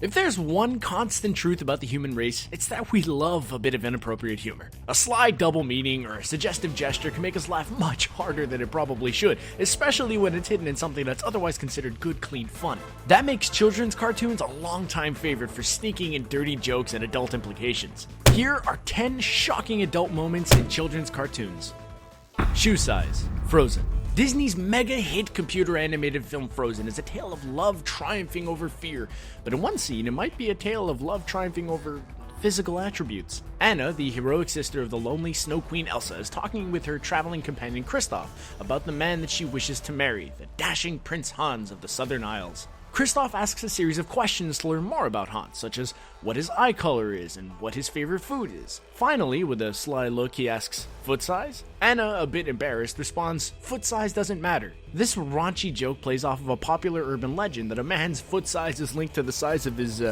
If there's one constant truth about the human race, it's that we love a bit of inappropriate humor. A sly double meaning or a suggestive gesture can make us laugh much harder than it probably should, especially when it's hidden in something that's otherwise considered good, clean fun. That makes children's cartoons a longtime favorite for sneaking in dirty jokes and adult implications. Here are 10 shocking adult moments in children's cartoons. Shoe size. Frozen. Disney's mega hit computer animated film Frozen is a tale of love triumphing over fear, but in one scene it might be a tale of love triumphing over physical attributes. Anna, the heroic sister of the lonely Snow Queen Elsa, is talking with her traveling companion Kristoff about the man that she wishes to marry, the dashing Prince Hans of the Southern Isles. Kristoff asks a series of questions to learn more about Hans, such as what his eye color is and what his favorite food is. Finally, with a sly look, he asks, "Foot size?" Anna, a bit embarrassed, responds, "Foot size doesn't matter." This raunchy joke plays off of a popular urban legend that a man's foot size is linked to the size of his,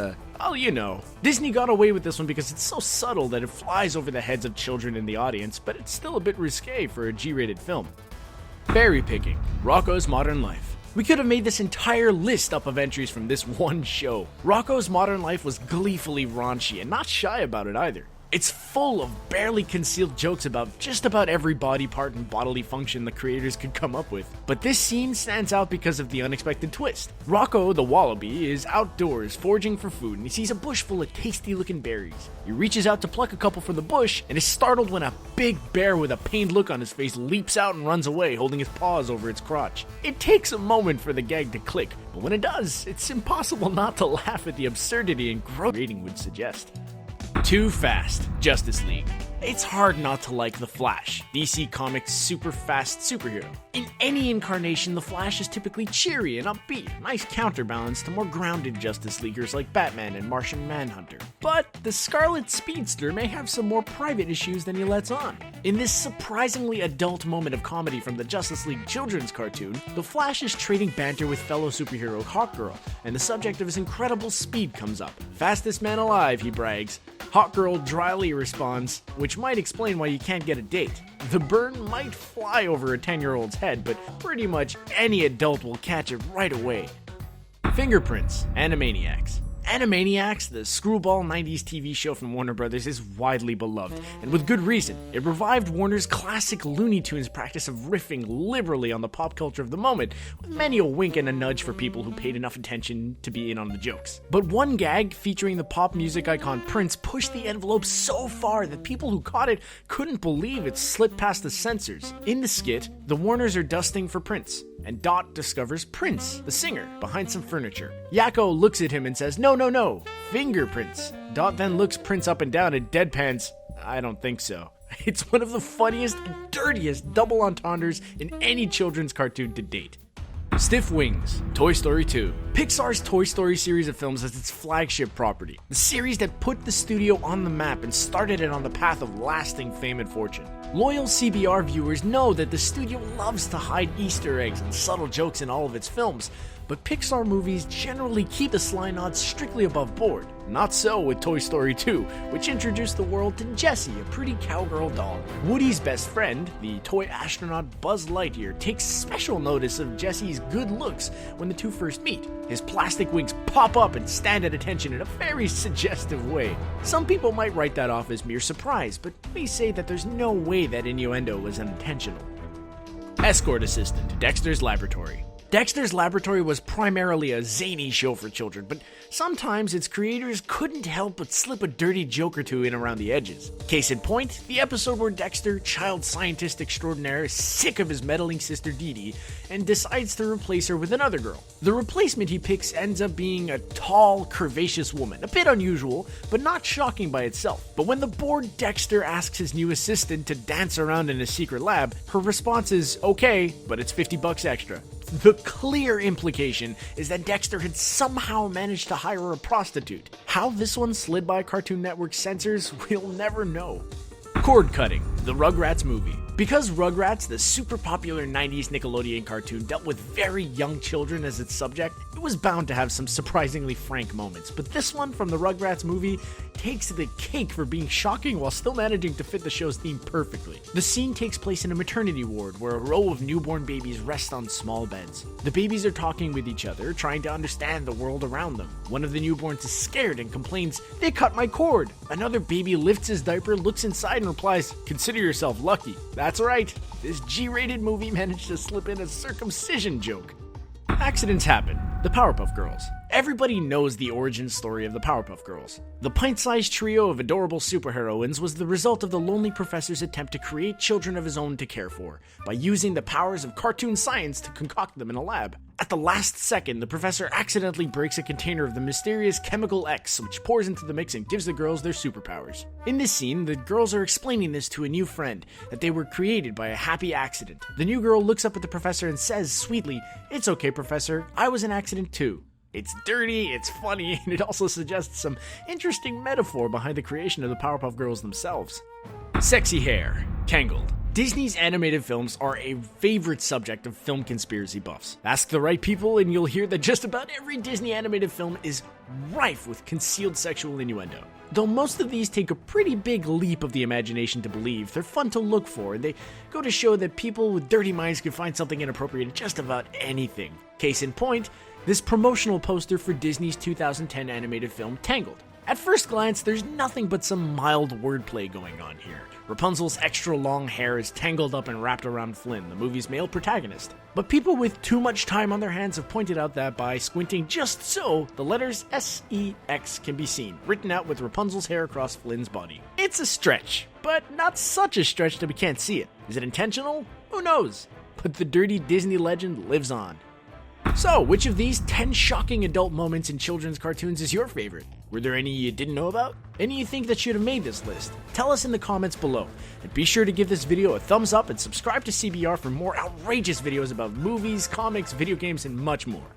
Disney got away with this one because it's so subtle that it flies over the heads of children in the audience, but it's still a bit risque for a G-rated film. Berry picking. Rocko's Modern Life. We could have made this entire list up of entries from this one show. Rocko's Modern Life was gleefully raunchy and not shy about it either. It's full of barely concealed jokes about just about every body part and bodily function the creators could come up with. But this scene stands out because of the unexpected twist. Rocko, the wallaby, is outdoors foraging for food and he sees a bush full of tasty looking berries. He reaches out to pluck a couple from the bush and is startled when a big bear with a pained look on his face leaps out and runs away, holding his paws over its crotch. It takes a moment for the gag to click, but when it does, it's impossible not to laugh at the absurdity and growth the rating would suggest. Too Fast. Justice League. It's hard not to like The Flash, DC Comics' super fast superhero. In any incarnation, The Flash is typically cheery and upbeat, a nice counterbalance to more grounded Justice Leaguers like Batman and Martian Manhunter. But the Scarlet Speedster may have some more private issues than he lets on. In this surprisingly adult moment of comedy from the Justice League children's cartoon, The Flash is trading banter with fellow superhero Hawkgirl, and the subject of his incredible speed comes up. "Fastest man alive," he brags. Hawkgirl dryly responds, which might explain why you can't get a date. The burn might fly over a 10-year-old's head, but pretty much any adult will catch it right away. Fingerprints. Animaniacs. Animaniacs, the screwball 90s TV show from Warner Brothers, is widely beloved, and with good reason. It revived Warner's classic Looney Tunes practice of riffing liberally on the pop culture of the moment, with many a wink and a nudge for people who paid enough attention to be in on the jokes. But one gag featuring the pop music icon Prince pushed the envelope so far that people who caught it couldn't believe it slipped past the censors. In the skit, the Warners are dusting for Prince, and Dot discovers Prince, the singer, behind some furniture. Yakko looks at him and says, "No, fingerprints." Dot then looks Prince up and down and deadpans, "I don't think so." It's one of the funniest and dirtiest double entendres in any children's cartoon to date. Stiff Wings. Toy Story 2. Pixar's Toy Story series of films is its flagship property, the series that put the studio on the map and started it on the path of lasting fame and fortune. Loyal CBR viewers know that the studio loves to hide Easter eggs and subtle jokes in all of its films, but Pixar movies generally keep the sly nods strictly above board. Not so with Toy Story 2, which introduced the world to Jessie, a pretty cowgirl doll. Woody's best friend, the toy astronaut Buzz Lightyear, takes special notice of Jessie's good looks when the two first meet. His plastic wings pop up and stand at attention in a very suggestive way. Some people might write that off as mere surprise, but we say that there's no way that innuendo was unintentional. Escort Assistant. Dexter's Laboratory. Dexter's Laboratory was primarily a zany show for children, but sometimes its creators couldn't help but slip a dirty joke or two in around the edges. Case in point, the episode where Dexter, child scientist extraordinaire, is sick of his meddling sister Dee Dee and decides to replace her with another girl. The replacement he picks ends up being a tall, curvaceous woman, a bit unusual, but not shocking by itself. But when the bored Dexter asks his new assistant to dance around in a secret lab, her response is, "Okay, but it's $50 extra." The clear implication is that Dexter had somehow managed to hire a prostitute. How this one slid by Cartoon Network censors, we'll never know. Cord Cutting, the Rugrats movie. Because Rugrats, the super popular 90s Nickelodeon cartoon, dealt with very young children as its subject, it it was bound to have some surprisingly frank moments, but this one from the Rugrats movie takes the cake for being shocking while still managing to fit the show's theme perfectly. The scene takes place in a maternity ward where a row of newborn babies rest on small beds. The babies are talking with each other, trying to understand the world around them. One of the newborns is scared and complains, "They cut my cord." Another baby lifts his diaper, looks inside, and replies, "Consider yourself lucky." That's right, this G-rated movie managed to slip in a circumcision joke. Accidents happen. The Powerpuff Girls. Everybody knows the origin story of the Powerpuff Girls. The pint-sized trio of adorable superheroines was the result of the lonely professor's attempt to create children of his own to care for, by using the powers of cartoon science to concoct them in a lab. At the last second, the professor accidentally breaks a container of the mysterious chemical X, which pours into the mix and gives the girls their superpowers. In this scene, the girls are explaining this to a new friend, that they were created by a happy accident. The new girl looks up at the professor and says sweetly, "It's okay, Professor, I was an accident too." It's dirty, it's funny, and it also suggests some interesting metaphor behind the creation of the Powerpuff Girls themselves. Sexy hair. Tangled. Disney's animated films are a favorite subject of film conspiracy buffs. Ask the right people and you'll hear that just about every Disney animated film is rife with concealed sexual innuendo. Though most of these take a pretty big leap of the imagination to believe, they're fun to look for, and they go to show that people with dirty minds can find something inappropriate in just about anything. Case in point, this promotional poster for Disney's 2010 animated film Tangled. At first glance, there's nothing but some mild wordplay going on here. Rapunzel's extra long hair is tangled up and wrapped around Flynn, the movie's male protagonist. But people with too much time on their hands have pointed out that by squinting just so, the letters S-E-X can be seen, written out with Rapunzel's hair across Flynn's body. It's a stretch, but not such a stretch that we can't see it. Is it intentional? Who knows? But the dirty Disney legend lives on. So, which of these 10 shocking adult moments in children's cartoons is your favorite? Were there any you didn't know about? Any you think that should have made this list? Tell us in the comments below. And be sure to give this video a thumbs up and subscribe to CBR for more outrageous videos about movies, comics, video games, and much more.